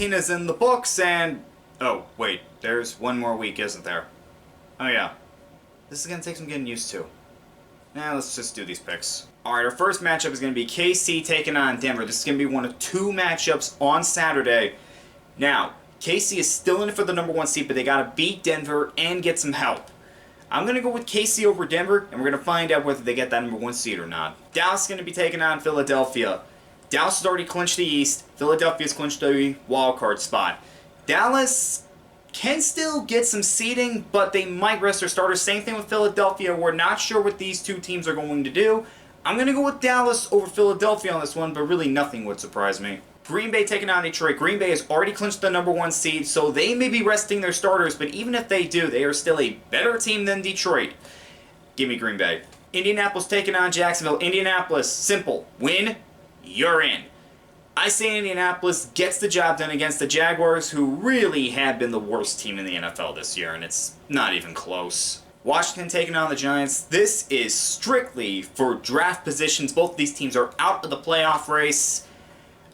18 is in the books, and... Oh, wait. There's one more week, isn't there? Oh, yeah. This is going to take some getting used to. Now, let's just do these picks. Alright, our first matchup is going to be KC taking on Denver. This is going to be one of two matchups on Saturday. Now, KC is still in for the #1 seed, but they got to beat Denver and get some help. I'm going to go with KC over Denver, and we're going to find out whether they get that #1 seed or not. Dallas is going to be taking on Philadelphia. Dallas has already clinched the East. Philadelphia's clinched the wildcard spot. Dallas can still get some seeding, but they might rest their starters. Same thing with Philadelphia. We're not sure what these two teams are going to do. I'm going to go with Dallas over Philadelphia on this one, but really nothing would surprise me. Green Bay taking on Detroit. Green Bay has already clinched the #1 seed, so they may be resting their starters, but even if they do, they are still a better team than Detroit. Give me Green Bay. Indianapolis taking on Jacksonville. Indianapolis, simple. Win, you're in. I say Indianapolis gets the job done against the Jaguars, who really have been the worst team in the NFL this year, and it's not even close. Washington taking on the Giants. This is strictly for draft positions. Both of these teams are out of the playoff race.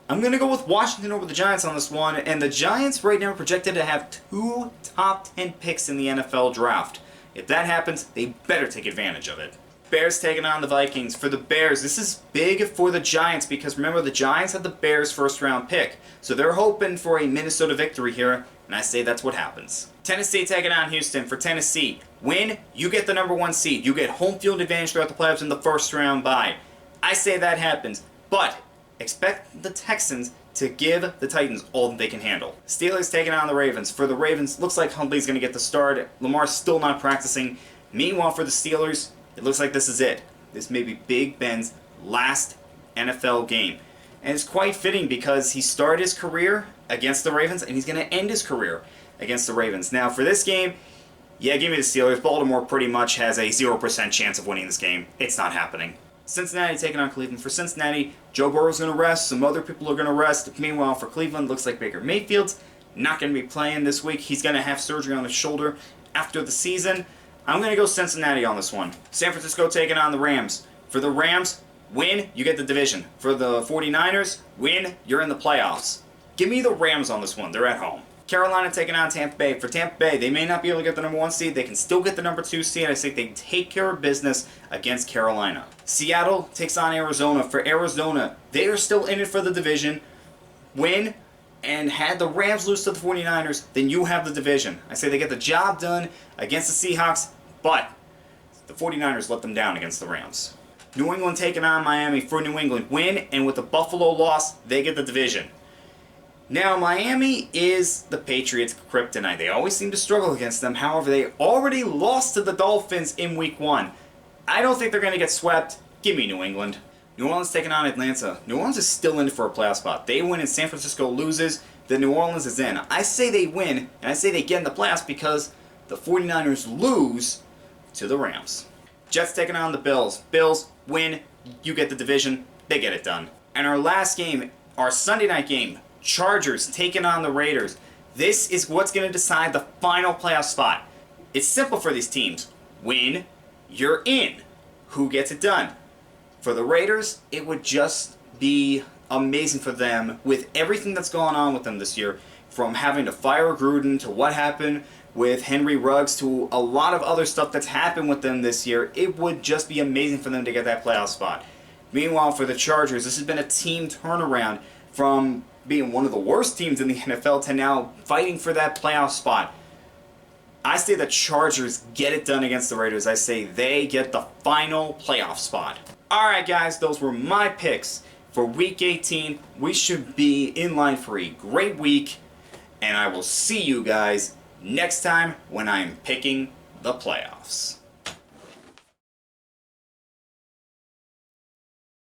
I'm going to go with Washington over the Giants on this one, and the Giants right now are projected to have 2 top 10 picks in the NFL draft. If that happens, they better take advantage of it. Bears taking on the Vikings. For the Bears, this is big for the Giants because remember, the Giants had the Bears' first-round pick, so they're hoping for a Minnesota victory here, and I say that's what happens. Tennessee taking on Houston. For Tennessee, win, you get the #1 seed. You get home field advantage throughout the playoffs in the first-round bye. I say that happens, but expect the Texans to give the Titans all that they can handle. Steelers taking on the Ravens. For the Ravens, looks like Huntley's going to get the start. Lamar's still not practicing. Meanwhile, for the Steelers, it looks like this is it. This may be Big Ben's last NFL game. And it's quite fitting because he started his career against the Ravens and he's going to end his career against the Ravens. Now, for this game, yeah, give me the Steelers. Baltimore pretty much has a 0% chance of winning this game. It's not happening. Cincinnati taking on Cleveland. For Cincinnati, Joe Burrow's going to rest. Some other people are going to rest. Meanwhile, for Cleveland, looks like Baker Mayfield's not going to be playing this week. He's going to have surgery on his shoulder after the season. I'm going to go Cincinnati on this one. San Francisco taking on the Rams. For the Rams, win, you get the division. For the 49ers, win, you're in the playoffs. Give me the Rams on this one. They're at home. Carolina taking on Tampa Bay. For Tampa Bay, they may not be able to get the #1 seed. They can still get the #2 seed. I think they take care of business against Carolina. Seattle takes on Arizona. For Arizona, they are still in it for the division. Win, and had the Rams lose to the 49ers, then you have the division. I say they get the job done against the Seahawks, but the 49ers let them down against the Rams. New England taking on Miami. For New England, win, and with the Buffalo loss, they get the division. Now, Miami is the Patriots' kryptonite. They always seem to struggle against them. However, they already lost to the Dolphins in Week 1. I don't think they're going to get swept. Give me New England. New Orleans taking on Atlanta. New Orleans is still in for a playoff spot. They win and San Francisco loses, then New Orleans is in. I say they win, and I say they get in the playoffs because the 49ers lose to the Rams. Jets taking on the Bills. Bills win, you get the division, they get it done. And our last game, our Sunday night game, Chargers taking on the Raiders. This is what's going to decide the final playoff spot. It's simple for these teams. Win, you're in. Who gets it done? For the Raiders, it would just be amazing for them with everything that's gone on with them this year, from having to fire Gruden to what happened with Henry Ruggs to a lot of other stuff that's happened with them this year. It would just be amazing for them to get that playoff spot. Meanwhile, for the Chargers, this has been a team turnaround from being one of the worst teams in the NFL to now fighting for that playoff spot. I say the Chargers get it done against the Raiders. I say they get the final playoff spot. Alright guys, those were my picks for Week 18. We should be in line for a great week, and I will see you guys next time when I'm picking the playoffs.